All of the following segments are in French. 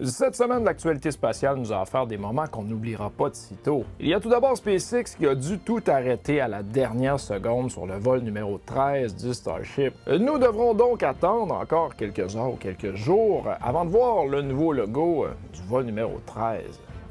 Cette semaine, l'actualité spatiale nous a offert des moments qu'on n'oubliera pas de sitôt. Il y a tout d'abord SpaceX qui a dû tout arrêter à la dernière seconde sur le vol numéro 13 du Starship. Nous devrons donc attendre encore quelques heures ou quelques jours avant de voir le nouveau logo du vol numéro 13.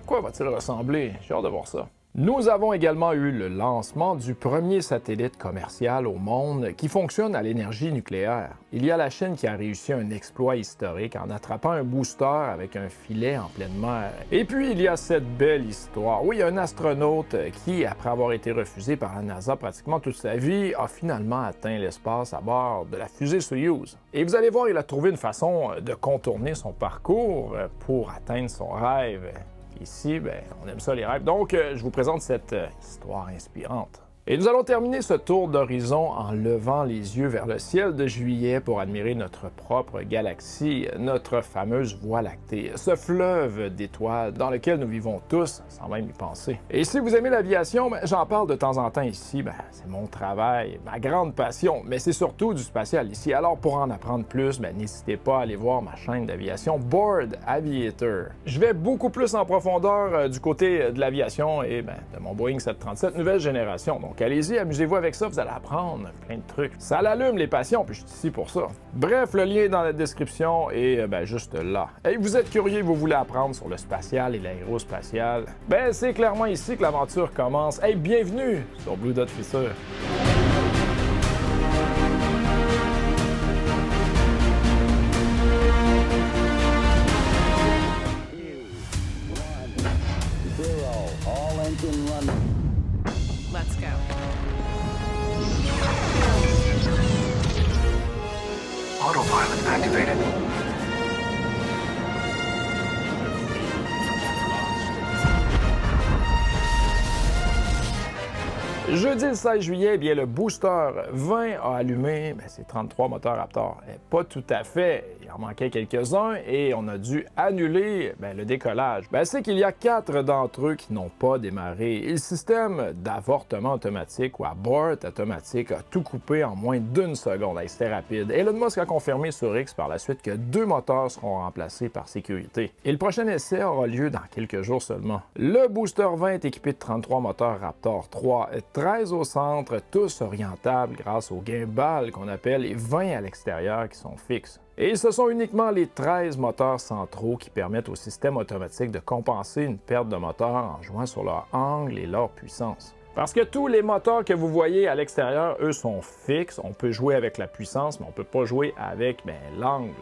À quoi va-t-il ressembler? J'ai hâte de voir ça. Nous avons également eu le lancement du premier satellite commercial au monde qui fonctionne à l'énergie nucléaire. Il y a la Chine qui a réussi un exploit historique en attrapant un booster avec un filet en pleine mer. Et puis il y a cette belle histoire. Oui, un astronaute qui, après avoir été refusé par la NASA pratiquement toute sa vie, a finalement atteint l'espace à bord de la fusée Soyouz. Et vous allez voir, il a trouvé une façon de contourner son parcours pour atteindre son rêve. Ici, on aime ça les rêves. Donc, je vous présente cette histoire inspirante. Et nous allons terminer ce tour d'horizon en levant les yeux vers le ciel de juillet pour admirer notre propre galaxie, notre fameuse Voie lactée, ce fleuve d'étoiles dans lequel nous vivons tous sans même y penser. Et si vous aimez l'aviation, j'en parle de temps en temps ici, c'est mon travail, ma grande passion, mais c'est surtout du spatial ici. Alors pour en apprendre plus, n'hésitez pas à aller voir ma chaîne d'aviation Bored Aviator. Je vais beaucoup plus en profondeur du côté de l'aviation et de mon Boeing 737 nouvelle génération. Donc allez-y, amusez-vous avec ça, vous allez apprendre plein de trucs. Ça l'allume les passions, puis je suis ici pour ça. Bref, le lien est dans la description et juste là. Et vous êtes curieux, vous voulez apprendre sur le spatial et l'aérospatial? C'est clairement ici que l'aventure commence. Hey, bienvenue sur Blue Dot Fissure. Let's go. Autopilot activated. Jeudi le 16 juillet, le booster 20 a allumé ses 33 moteurs Raptor. Pas tout à fait, il en manquait quelques-uns et on a dû annuler le décollage. C'est qu'il y a 4 d'entre eux qui n'ont pas démarré. Et le système d'avortement automatique ou abort automatique a tout coupé en moins d'une seconde. C'était rapide. Elon Musk a confirmé sur X par la suite que 2 moteurs seront remplacés par sécurité. Et le prochain essai aura lieu dans quelques jours seulement. Le booster 20 est équipé de 33 moteurs Raptor 3, 13 au centre, tous orientables grâce aux gimbals qu'on appelle les 20 à l'extérieur qui sont fixes. Et ce sont uniquement les 13 moteurs centraux qui permettent au système automatique de compenser une perte de moteur en jouant sur leur angle et leur puissance. Parce que tous les moteurs que vous voyez à l'extérieur, eux, sont fixes. On peut jouer avec la puissance, mais on ne peut pas jouer avec l'angle.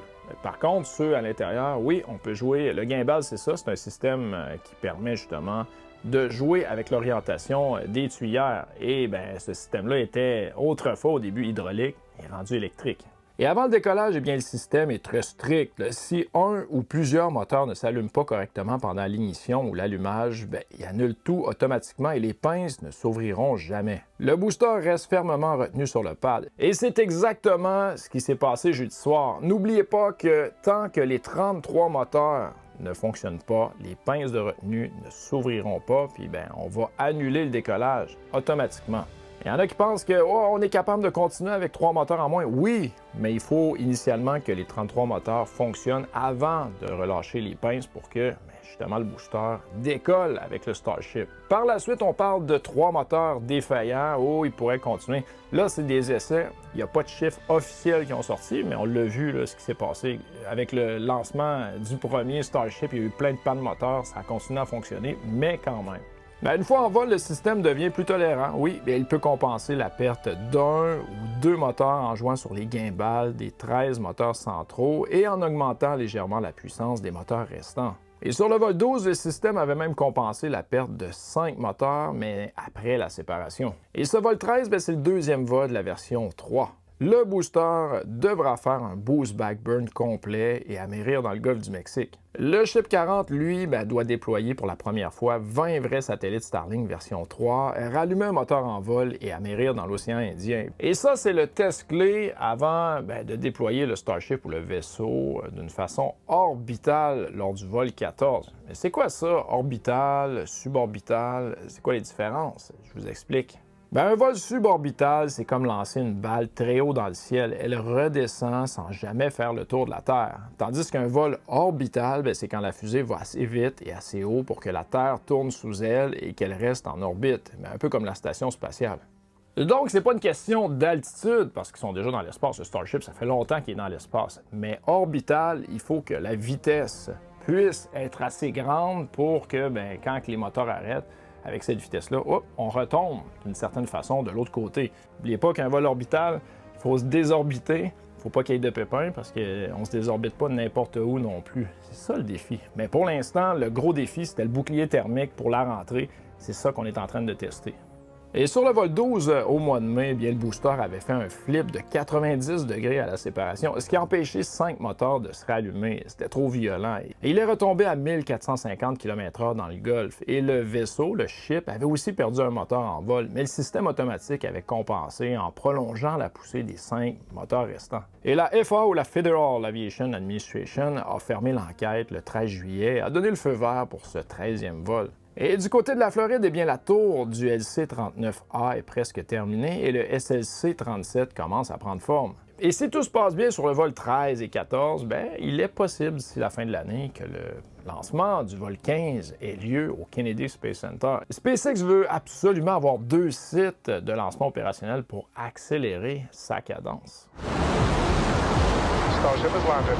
Par contre, ceux à l'intérieur, oui, on peut jouer. Le gimbal, c'est ça, c'est un système qui permet justement de jouer avec l'orientation des tuyères. Et ce système-là était autrefois, au début, hydraulique et rendu électrique. Et avant le décollage, le système est très strict. Si un ou plusieurs moteurs ne s'allument pas correctement pendant l'ignition ou l'allumage, il annule tout automatiquement et les pinces ne s'ouvriront jamais. Le booster reste fermement retenu sur le pad. Et c'est exactement ce qui s'est passé jeudi soir. N'oubliez pas que tant que les 33 moteurs ne fonctionnent pas, les pinces de retenue ne s'ouvriront pas, puis on va annuler le décollage automatiquement. Il y en a qui pensent que on est capable de continuer avec 3 moteurs en moins. Oui, mais il faut initialement que les 33 moteurs fonctionnent avant de relâcher les pinces pour que justement le booster décolle avec le Starship. Par la suite, on parle de 3 moteurs défaillants. Oh, ils pourraient continuer. Là, c'est des essais. Il n'y a pas de chiffres officiels qui ont sorti, mais on l'a vu, là, ce qui s'est passé. Avec le lancement du premier Starship, il y a eu plein de pannes de moteurs. Ça a continué à fonctionner, mais quand même. Une fois en vol, le système devient plus tolérant. Oui, il peut compenser la perte d'un ou 2 moteurs en jouant sur les gimbals des 13 moteurs centraux et en augmentant légèrement la puissance des moteurs restants. Et sur le vol 12, le système avait même compensé la perte de 5 moteurs, mais après la séparation. Et ce vol 13, c'est le deuxième vol de la version 3. Le booster devra faire un boost backburn complet et amérir dans le golfe du Mexique. Le Ship 40, lui, doit déployer pour la première fois 20 vrais satellites Starlink version 3, rallumer un moteur en vol et amérir dans l'océan Indien. Et ça, c'est le test clé avant de déployer le Starship ou le vaisseau d'une façon orbitale lors du vol 14. Mais c'est quoi ça, orbital, suborbital? C'est quoi les différences? Je vous explique. Ben, un vol suborbital, c'est comme lancer une balle très haut dans le ciel. Elle redescend sans jamais faire le tour de la Terre. Tandis qu'un vol orbital, ben, c'est quand la fusée va assez vite et assez haut pour que la Terre tourne sous elle et qu'elle reste en orbite, ben, un peu comme la station spatiale. Donc, c'est pas une question d'altitude, parce qu'ils sont déjà dans l'espace. Le Starship, ça fait longtemps qu'il est dans l'espace. Mais orbital, il faut que la vitesse puisse être assez grande pour que, ben, quand les moteurs arrêtent, avec cette vitesse-là, hop, on retombe d'une certaine façon de l'autre côté. N'oubliez pas qu'un vol orbital, il faut se désorbiter. Il ne faut pas qu'il y ait de pépins parce qu'on ne se désorbite pas n'importe où non plus. C'est ça le défi. Mais pour l'instant, le gros défi, c'était le bouclier thermique pour la rentrée. C'est ça qu'on est en train de tester. Et sur le vol 12, au mois de mai, bien, le booster avait fait un flip de 90 degrés à la séparation, ce qui a empêché 5 moteurs de se rallumer. C'était trop violent. Et il est retombé à 1450 km/h dans le Golfe. Et le vaisseau, le ship, avait aussi perdu un moteur en vol, mais le système automatique avait compensé en prolongeant la poussée des 5 moteurs restants. Et la FAA, ou la Federal Aviation Administration, a fermé l'enquête le 13 juillet et a donné le feu vert pour ce 13e vol. Et du côté de la Floride, eh bien, la tour du LC-39A est presque terminée et le SLC-37 commence à prendre forme. Et si tout se passe bien sur le vol 13 et 14, bien, il est possible d'ici la fin de l'année que le lancement du vol 15 ait lieu au Kennedy Space Center. SpaceX veut absolument avoir 2 sites de lancement opérationnel pour accélérer sa cadence. Starship has landed.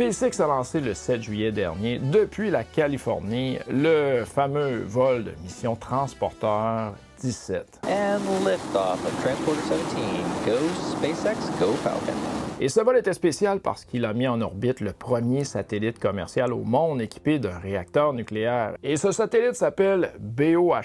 SpaceX a lancé le 7 juillet dernier, depuis la Californie, le fameux vol de mission Transporteur 17. And liftoff of Transporter 17. Go SpaceX, go Falcon. Et ce vol était spécial parce qu'il a mis en orbite le premier satellite commercial au monde équipé d'un réacteur nucléaire. Et ce satellite s'appelle BOHR.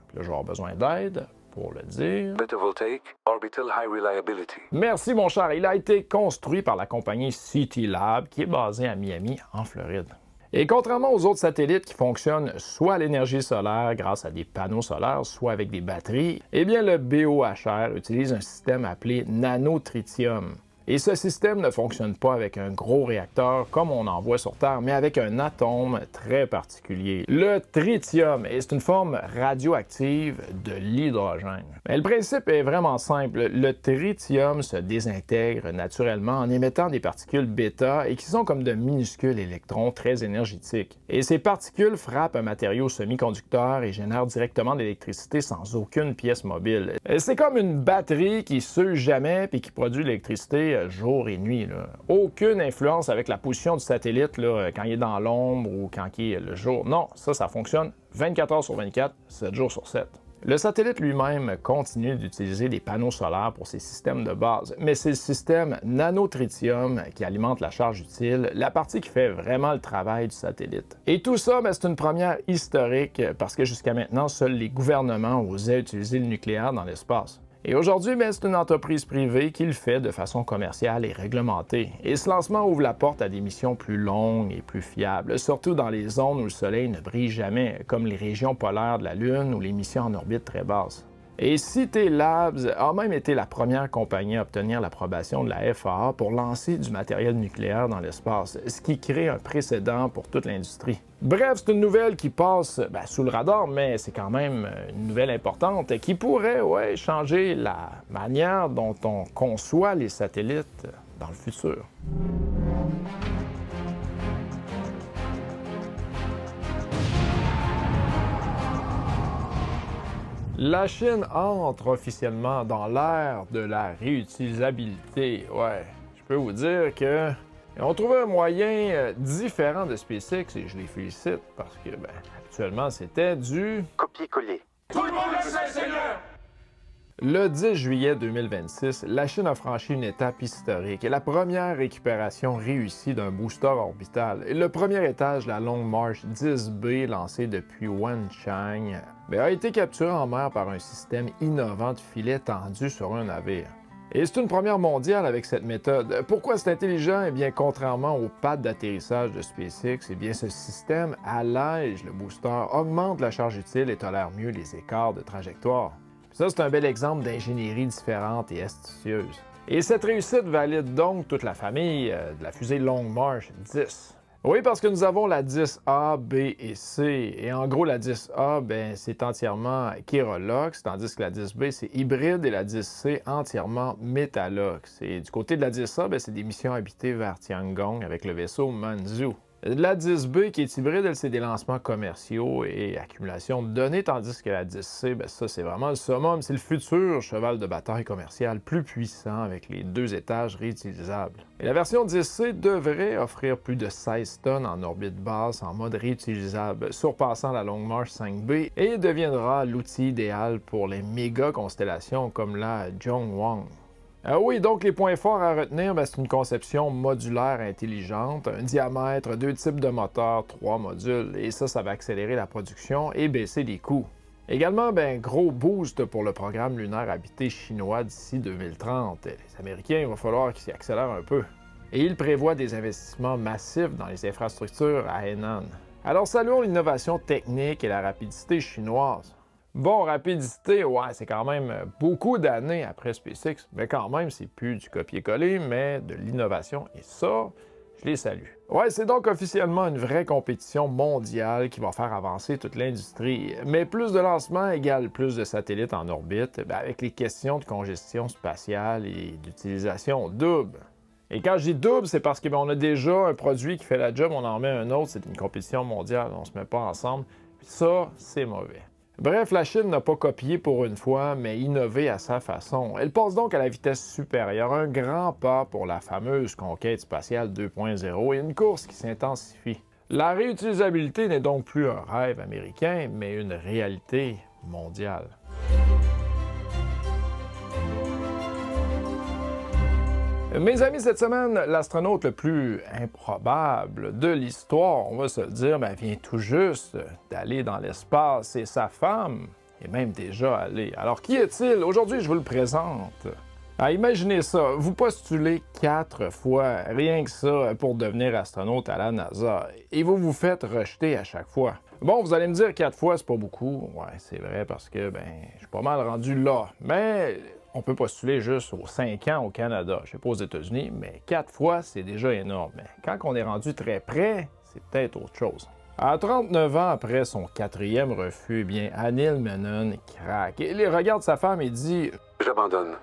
Puis là, je vais avoir besoin d'aide pour le dire. Photovoltaic Orbital High Reliability. Merci, mon cher. Il a été construit par la compagnie CT Lab, qui est basée à Miami, en Floride. Et contrairement aux autres satellites qui fonctionnent soit à l'énergie solaire grâce à des panneaux solaires, soit avec des batteries, eh bien le BOHR utilise un système appelé nanotritium. Et ce système ne fonctionne pas avec un gros réacteur comme on en voit sur Terre, mais avec un atome très particulier, le tritium. Et c'est une forme radioactive de l'hydrogène. Mais le principe est vraiment simple. Le tritium se désintègre naturellement en émettant des particules bêta et qui sont comme de minuscules électrons très énergétiques. Et ces particules frappent un matériau semi-conducteur et génèrent directement de l'électricité sans aucune pièce mobile. C'est comme une batterie qui s'use jamais puis qui produit de l'électricité jour et nuit. Là. Aucune influence avec la position du satellite là, quand il est dans l'ombre ou quand il est le jour. Non, ça fonctionne 24 heures sur 24, 7 jours sur 7. Le satellite lui-même continue d'utiliser des panneaux solaires pour ses systèmes de base, mais c'est le système nanotritium qui alimente la charge utile, la partie qui fait vraiment le travail du satellite. Et tout ça, c'est une première historique parce que jusqu'à maintenant, seuls les gouvernements osaient utiliser le nucléaire dans l'espace. Et aujourd'hui, c'est une entreprise privée qui le fait de façon commerciale et réglementée. Et ce lancement ouvre la porte à des missions plus longues et plus fiables, surtout dans les zones où le Soleil ne brille jamais, comme les régions polaires de la Lune ou les missions en orbite très basse. Et CT Labs a même été la première compagnie à obtenir l'approbation de la FAA pour lancer du matériel nucléaire dans l'espace, ce qui crée un précédent pour toute l'industrie. Bref, c'est une nouvelle qui passe sous le radar, mais c'est quand même une nouvelle importante qui pourrait changer la manière dont on conçoit les satellites dans le futur. La Chine entre officiellement dans l'ère de la réutilisabilité. Ouais, je peux vous dire que on trouvait un moyen différent de SpaceX et je les félicite parce que actuellement c'était du Copier-coller. Tout le monde le sait, Seigneur! Le 10 juillet 2026, la Chine a franchi une étape historique et la première récupération réussie d'un booster orbital. Et le premier étage de la Long March 10B lancé depuis Wenchang a été capturé en mer par un système innovant de filets tendus sur un navire. Et c'est une première mondiale avec cette méthode. Pourquoi c'est intelligent? Eh bien, contrairement aux pattes d'atterrissage de SpaceX, eh bien, ce système allège le booster, augmente la charge utile et tolère mieux les écarts de trajectoire. Ça, c'est un bel exemple d'ingénierie différente et astucieuse. Et cette réussite valide donc toute la famille de la fusée Long March 10. Oui, parce que nous avons la 10A, B et C. Et en gros, la 10A, c'est entièrement Kerolox, tandis que la 10B, c'est hybride et la 10C, entièrement Metalox. Et du côté de la 10A, c'est des missions habitées vers Tiangong avec le vaisseau Manzhou. La 10B, qui est hybride, elle, c'est des lancements commerciaux et accumulation de données, tandis que la 10C, ça, c'est vraiment le summum, c'est le futur cheval de bataille commercial plus puissant avec les 2 étages réutilisables. Et la version 10C devrait offrir plus de 16 tonnes en orbite basse en mode réutilisable, surpassant la Long March 5B et deviendra l'outil idéal pour les méga constellations comme la Zhongwang. Oui, donc les points forts à retenir, c'est une conception modulaire intelligente, un diamètre, 2 types de moteurs, 3 modules, et ça va accélérer la production et baisser les coûts. Également, gros boost pour le programme lunaire habité chinois d'ici 2030. Les Américains, il va falloir qu'ils s'y accélèrent un peu. Et ils prévoient des investissements massifs dans les infrastructures à Henan. Alors saluons l'innovation technique et la rapidité chinoise. Bon, rapidité, ouais, c'est quand même beaucoup d'années après SpaceX, mais quand même, c'est plus du copier-coller, mais de l'innovation, et ça, je les salue. Ouais, c'est donc officiellement une vraie compétition mondiale qui va faire avancer toute l'industrie, mais plus de lancements égale plus de satellites en orbite, avec les questions de congestion spatiale et d'utilisation double. Et quand je dis double, c'est parce qu'on a déjà un produit qui fait la job, on en met un autre, c'est une compétition mondiale, on se met pas ensemble, puis ça, c'est mauvais. Bref, la Chine n'a pas copié pour une fois, mais innové à sa façon. Elle passe donc à la vitesse supérieure, un grand pas pour la fameuse conquête spatiale 2.0 et une course qui s'intensifie. La réutilisabilité n'est donc plus un rêve américain, mais une réalité mondiale. Mes amis, cette semaine, l'astronaute le plus improbable de l'histoire, on va se le dire, vient tout juste d'aller dans l'espace et sa femme est même déjà allée. Alors, qui est-il? Aujourd'hui, je vous le présente. Imaginez ça, vous postulez 4 fois, rien que ça, pour devenir astronaute à la NASA, et vous vous faites rejeter à chaque fois. Bon, vous allez me dire 4 fois, c'est pas beaucoup. Ouais, c'est vrai, parce que, je suis pas mal rendu là. Mais on peut postuler juste aux 5 ans au Canada, je sais pas aux États-Unis, mais 4 fois, c'est déjà énorme. Mais quand on est rendu très près, c'est peut-être autre chose. À 39 ans après son 4e refus, Anil Menon craque. Il regarde sa femme et dit « J'abandonne.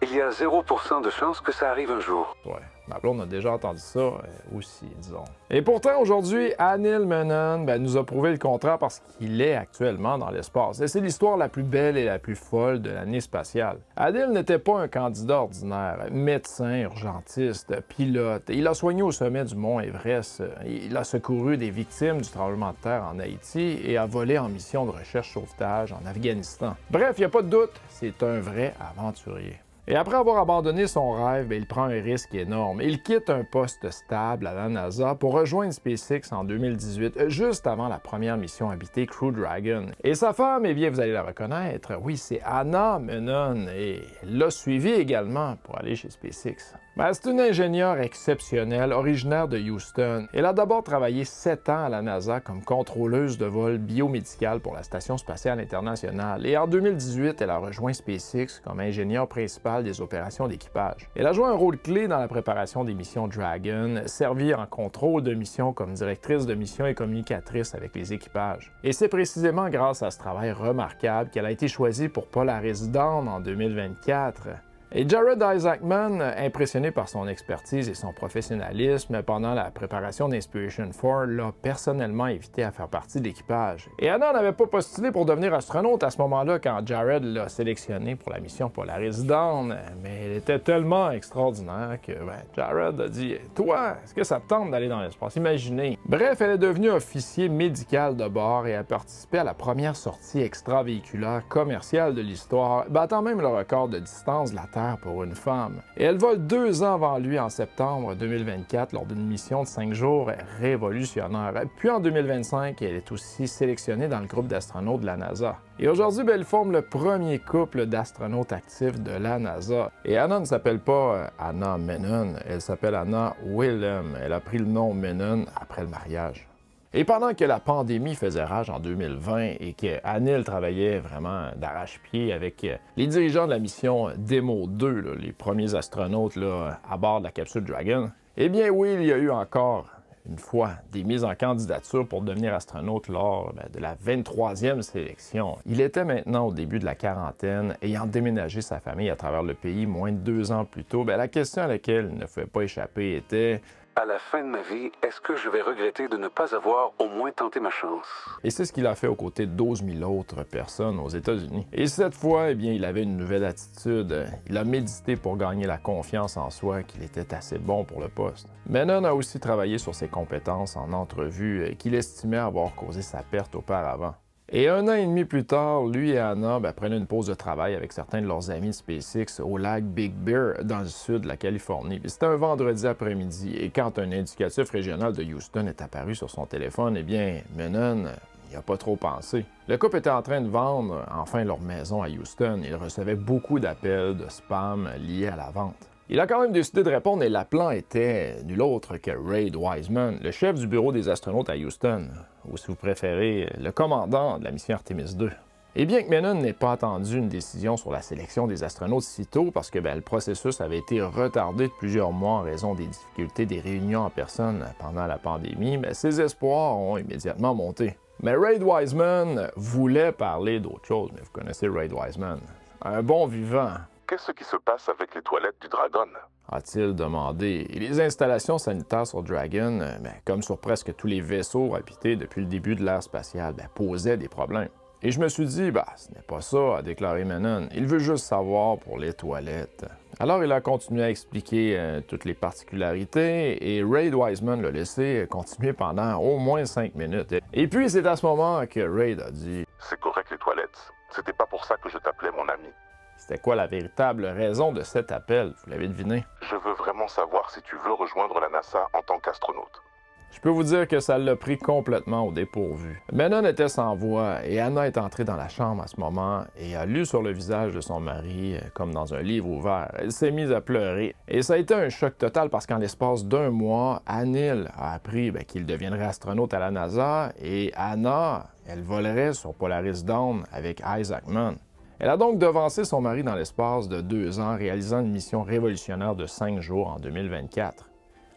Il y a 0% de chance que ça arrive un jour. » Ouais, ma blonde a déjà entendu ça aussi, disons. Et pourtant, aujourd'hui, Anil Menon nous a prouvé le contraire parce qu'il est actuellement dans l'espace. Et c'est l'histoire la plus belle et la plus folle de l'année spatiale. Anil n'était pas un candidat ordinaire. Médecin, urgentiste, pilote. Il a soigné au sommet du mont Everest. Il a secouru des victimes du tremblement de terre en Haïti et a volé en mission de recherche-sauvetage en Afghanistan. Bref, il n'y a pas de doute, c'est un vrai aventurier. Et après avoir abandonné son rêve, il prend un risque énorme. Il quitte un poste stable à la NASA pour rejoindre SpaceX en 2018, juste avant la première mission habitée Crew Dragon. Et sa femme, vous allez la reconnaître, oui, c'est Anna Menon, et elle l'a suivi également pour aller chez SpaceX. C'est une ingénieure exceptionnelle, originaire de Houston. Elle a d'abord travaillé 7 ans à la NASA comme contrôleuse de vol biomédical pour la Station spatiale internationale. Et en 2018, elle a rejoint SpaceX comme ingénieure principale des opérations d'équipage. Elle a joué un rôle clé dans la préparation des missions Dragon, servi en contrôle de mission comme directrice de mission et communicatrice avec les équipages. Et c'est précisément grâce à ce travail remarquable qu'elle a été choisie pour Polaris Dawn en 2024. Et Jared Isaacman, impressionné par son expertise et son professionnalisme pendant la préparation d'Inspiration 4, l'a personnellement invité à faire partie de l'équipage. Et Anna n'avait pas postulé pour devenir astronaute à ce moment-là quand Jared l'a sélectionné pour la mission Polaris Dawn, mais elle était tellement extraordinaire que Jared a dit « Toi, est-ce que ça te tente d'aller dans l'espace? Imaginez! » Bref, elle est devenue officier médical de bord et a participé à la première sortie extravéhiculaire commerciale de l'histoire, battant même le record de distance de la Terre pour une femme. Et elle vole 2 ans avant lui en septembre 2024 lors d'une mission de 5 jours révolutionnaire. Puis en 2025, elle est aussi sélectionnée dans le groupe d'astronautes de la NASA. Et aujourd'hui, elle forme le premier couple d'astronautes actifs de la NASA. Et Anna ne s'appelle pas Anna Menon, elle s'appelle Anna Willem. Elle a pris le nom Menon après le mariage. Et pendant que la pandémie faisait rage en 2020 et que Anil travaillait vraiment d'arrache-pied avec les dirigeants de la mission Demo 2, là, les premiers astronautes là, à bord de la capsule Dragon, eh bien oui, il y a eu encore une fois des mises en candidature pour devenir astronaute lors de la 23e sélection. Il était maintenant au début de la quarantaine, ayant déménagé sa famille à travers le pays moins de 2 ans plus tôt. La question à laquelle il ne pouvait pas échapper était: à la fin de ma vie, est-ce que je vais regretter de ne pas avoir au moins tenté ma chance? Et c'est ce qu'il a fait aux côtés de 12 000 autres personnes aux États-Unis. Et cette fois, eh bien, il avait une nouvelle attitude. Il a médité pour gagner la confiance en soi qu'il était assez bon pour le poste. Menon a aussi travaillé sur ses compétences en entrevue qu'il estimait avoir causé sa perte auparavant. Et 1 an et demi plus tard, lui et Anna prenaient une pause de travail avec certains de leurs amis de SpaceX au lac Big Bear, dans le sud de la Californie. C'était un vendredi après-midi, et quand un indicatif régional de Houston est apparu sur son téléphone, eh bien, Menon n'y a pas trop pensé. Le couple était en train de vendre enfin leur maison à Houston. Il recevait beaucoup d'appels de spam liés à la vente. Il a quand même décidé de répondre et l'appelant était nul autre que Ray Wiseman, le chef du bureau des astronautes à Houston, ou si vous préférez, le commandant de la mission Artemis 2. Et bien que Menon n'ait pas attendu une décision sur la sélection des astronautes si tôt, parce que le processus avait été retardé de plusieurs mois en raison des difficultés des réunions en personne pendant la pandémie, ses espoirs ont immédiatement monté. Mais Ray Wiseman voulait parler d'autre chose, mais vous connaissez Ray Wiseman. Un bon vivant. Qu'est-ce qui se passe avec les toilettes du Dragon? A-t-il demandé. Et les installations sanitaires sur Dragon, comme sur presque tous les vaisseaux habités depuis le début de l'ère spatiale, posaient des problèmes. Et je me suis dit, ce n'est pas ça, a déclaré Menon. Il veut juste savoir pour les toilettes. Alors il a continué à expliquer toutes les particularités et Ray Wiseman l'a laissé continuer pendant au moins 5 minutes. Et puis c'est à ce moment que Ray a dit: c'est correct les toilettes. C'était pas pour ça que je t'appelais mon ami. C'était quoi la véritable raison de cet appel? Vous l'avez deviné. Je veux vraiment savoir si tu veux rejoindre la NASA en tant qu'astronaute. Je peux vous dire que ça l'a pris complètement au dépourvu. Menon était sans voix et Anna est entrée dans la chambre à ce moment et a lu sur le visage de son mari comme dans un livre ouvert. Elle s'est mise à pleurer. Et ça a été un choc total parce qu'en l'espace d'1 mois, Anil a appris qu'il deviendrait astronaute à la NASA et Anna, elle volerait sur Polaris Dawn avec Isaac Mann. Elle a donc devancé son mari dans l'espace de 2 ans, réalisant une mission révolutionnaire de 5 jours en 2024.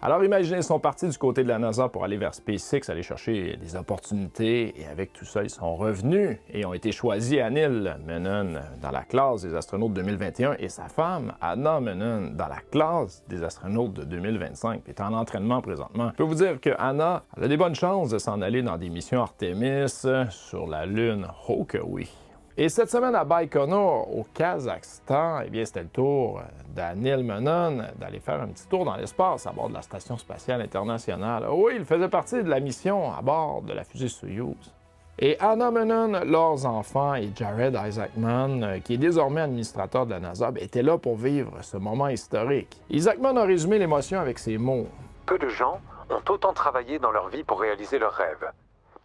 Alors imaginez, ils sont partis du côté de la NASA pour aller vers SpaceX, aller chercher des opportunités, et avec tout ça, ils sont revenus et ont été choisis Anil Menon dans la classe des astronautes 2021 et sa femme, Anna Menon, dans la classe des astronautes de 2025, qui est en entraînement présentement. Je peux vous dire que Anna a des bonnes chances de s'en aller dans des missions Artemis sur la Lune. Oh que oui! Et cette semaine à Baïkonour, au Kazakhstan, eh bien, c'était le tour d'Anil Menon d'aller faire un petit tour dans l'espace à bord de la Station spatiale internationale. Oui, il faisait partie de la mission à bord de la fusée Soyouz. Et Anna Menon, leurs enfants et Jared Isaacman, qui est désormais administrateur de la NASA, étaient là pour vivre ce moment historique. Isaacman a résumé l'émotion avec ces mots. Peu de gens ont autant travaillé dans leur vie pour réaliser leurs rêves.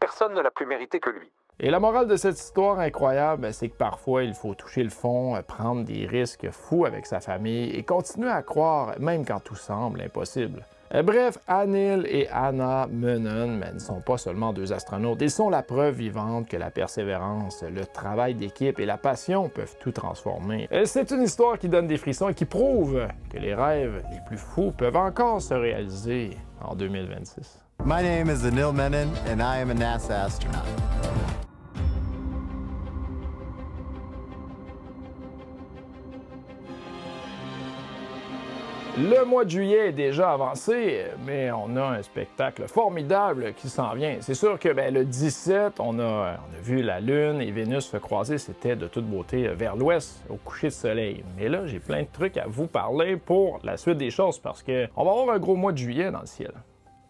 Personne ne l'a plus mérité que lui. Et la morale de cette histoire incroyable, c'est que parfois, il faut toucher le fond, prendre des risques fous avec sa famille et continuer à croire, même quand tout semble impossible. Bref, Anil et Anna Menon ne sont pas seulement 2 astronautes, ils sont la preuve vivante que la persévérance, le travail d'équipe et la passion peuvent tout transformer. C'est une histoire qui donne des frissons et qui prouve que les rêves les plus fous peuvent encore se réaliser en 2026. My name is Anil Menon and I am a NASA astronaut. Le mois de juillet est déjà avancé, mais on a un spectacle formidable qui s'en vient. C'est sûr que le 17, on a vu la Lune et Vénus se croiser, c'était de toute beauté vers l'ouest, au coucher de soleil. Mais là, j'ai plein de trucs à vous parler pour la suite des choses, parce qu'on va avoir un gros mois de juillet dans le ciel.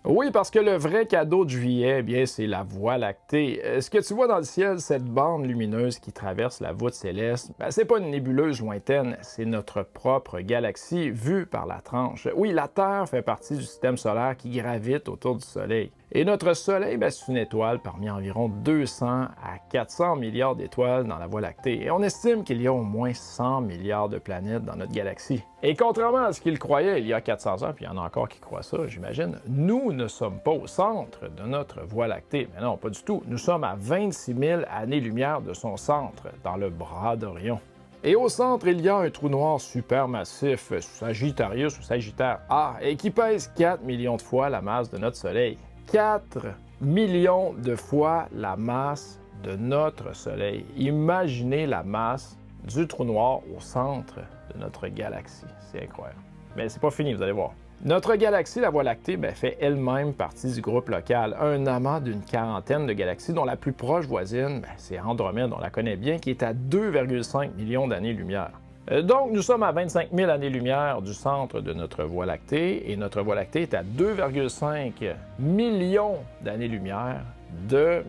Oui, parce que le vrai cadeau de juillet, c'est la Voie lactée. Ce que tu vois dans le ciel, cette bande lumineuse qui traverse la voûte céleste, c'est pas une nébuleuse lointaine, c'est notre propre galaxie vue par la tranche. Oui, la Terre fait partie du système solaire qui gravite autour du Soleil. Et notre Soleil, c'est une étoile parmi environ 200 à 400 milliards d'étoiles dans la Voie lactée. Et on estime qu'il y a au moins 100 milliards de planètes dans notre galaxie. Et contrairement à ce qu'ils croyaient il y a 400 ans, puis il y en a encore qui croient ça, j'imagine, nous ne sommes pas au centre de notre Voie lactée. Mais non, pas du tout. Nous sommes à 26 000 années-lumière de son centre, dans le bras d'Orion. Et au centre, il y a un trou noir supermassif, Sagittarius ou Sagittaire A, et qui pèse 4 millions de fois la masse de notre Soleil. 4 millions de fois la masse de notre Soleil. Imaginez la masse du trou noir au centre de notre galaxie. C'est incroyable. Mais c'est pas fini, vous allez voir. Notre galaxie, la Voie lactée, fait elle-même partie du groupe local, un amas d'une quarantaine de galaxies dont la plus proche voisine, c'est Andromède, on la connaît bien, qui est à 2,5 millions d'années-lumière. Donc, nous sommes à 25 000 années-lumière du centre de notre Voie lactée, et notre Voie lactée est à 2,5 millions d'années-lumière de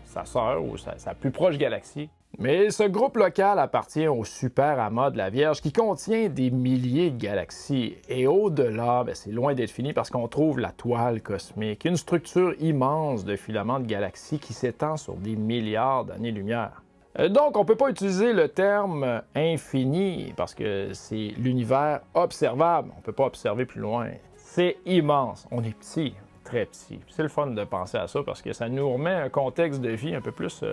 sa sœur ou sa plus proche galaxie. Mais ce groupe local appartient au super-amas de la Vierge qui contient des milliers de galaxies. Et au-delà, c'est loin d'être fini parce qu'on trouve la toile cosmique, une structure immense de filaments de galaxies qui s'étend sur des milliards d'années-lumière. Donc, on ne peut pas utiliser le terme infini parce que c'est l'univers observable. On ne peut pas observer plus loin. C'est immense. On est petit. Très petit. C'est le fun de penser à ça parce que ça nous remet un contexte de vie un peu plus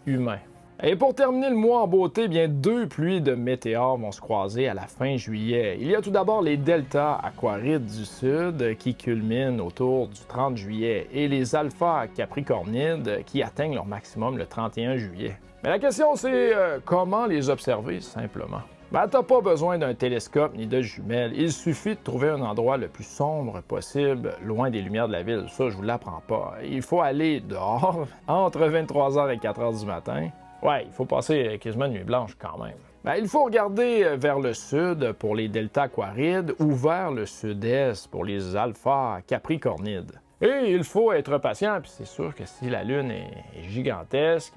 humain. Et pour terminer le mois en beauté, bien 2 pluies de météores vont se croiser à la fin juillet. Il y a tout d'abord les deltas aquarides du sud qui culminent autour du 30 juillet et les alphas capricornides qui atteignent leur maximum le 31 juillet. Mais la question c'est comment les observer simplement? T'as pas besoin d'un télescope ni de jumelles. Il suffit de trouver un endroit le plus sombre possible, loin des lumières de la ville. Ça, je vous l'apprends pas. Il faut aller dehors entre 23h et 4h du matin. Ouais, il faut passer quasiment une nuit blanche quand même. Il faut regarder vers le sud pour les deltas aquarides ou vers le sud-est pour les alphas capricornides. Et il faut être patient, puis c'est sûr que si la Lune est gigantesque,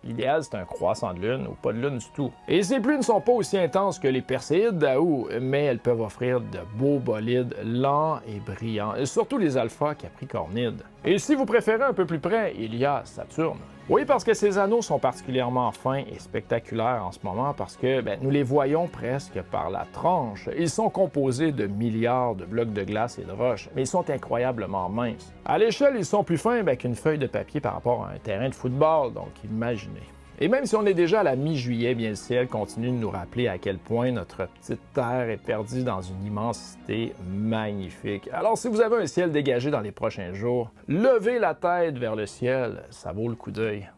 l'idéal, c'est un croissant de lune ou pas de lune du tout. Et ces pluies ne sont pas aussi intenses que les Perséides d'Aou, mais elles peuvent offrir de beaux bolides lents et brillants, surtout les alphas capricornides. Et si vous préférez un peu plus près, il y a Saturne. Oui, parce que ces anneaux sont particulièrement fins et spectaculaires en ce moment parce que nous les voyons presque par la tranche. Ils sont composés de milliards de blocs de glace et de roches, mais ils sont incroyablement minces. À l'échelle, ils sont plus fins qu'une feuille de papier par rapport à un terrain de football, donc imaginez. Et même si on est déjà à la mi-juillet, bien le ciel continue de nous rappeler à quel point notre petite Terre est perdue dans une immensité magnifique. Alors si vous avez un ciel dégagé dans les prochains jours, levez la tête vers le ciel, ça vaut le coup d'œil.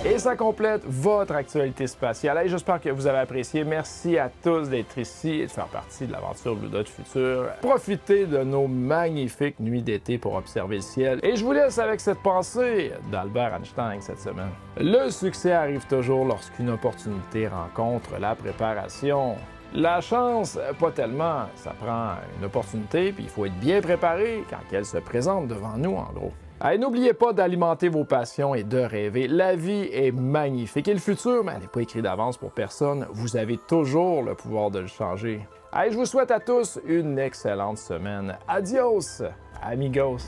Et ça complète votre actualité spatiale. Et j'espère que vous avez apprécié. Merci à tous d'être ici et de faire partie de l'aventure Blue Dot Future. Profitez de nos magnifiques nuits d'été pour observer le ciel. Et je vous laisse avec cette pensée d'Albert Einstein cette semaine. Le succès arrive toujours lorsqu'une opportunité rencontre la préparation. La chance, pas tellement. Ça prend une opportunité, puis il faut être bien préparé quand elle se présente devant nous, en gros. Et n'oubliez pas d'alimenter vos passions et de rêver. La vie est magnifique et le futur, elle n'est pas écrit d'avance pour personne. Vous avez toujours le pouvoir de le changer. Et je vous souhaite à tous une excellente semaine. Adios, amigos!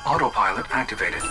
Autopilot activated.